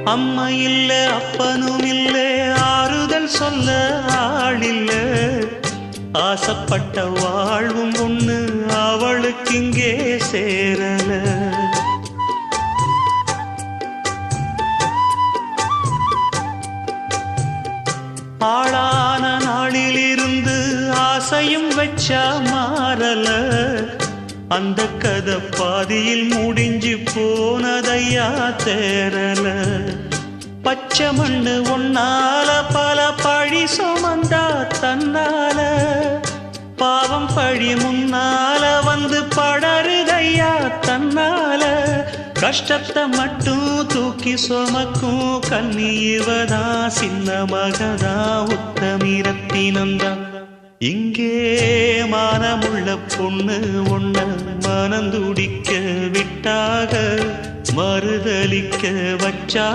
அம்மா இல்ல அப்பனும் இல்ல ஆறுதல் சொல்ல ஆளில்ல ஆசைப்பட்ட வாழ்வும் ஒண்ணு அவளுக்கு இங்கே சேரல ஆளான நாளிலிருந்து ஆசையும் வச்சா மாறல அந்த கதை பாதியில் முடிஞ்சு போனதையா தேரல பச்சை மண்ணு ஒன்னால பல பழி சுமந்தா தன்னால பாவம் பழி முன்னால வந்து படருதையா தன்னால கஷ்டத்தை மட்டும் தூக்கி சுமக்கும் கண்ணீவதா சின்ன மகதா உத்தமிரத்தினந்தா இங்கே மானமுள்ள பொண்ணு ஒண்ண மனந்துடிக்க விட்டாக மறுதலிக்க வச்சா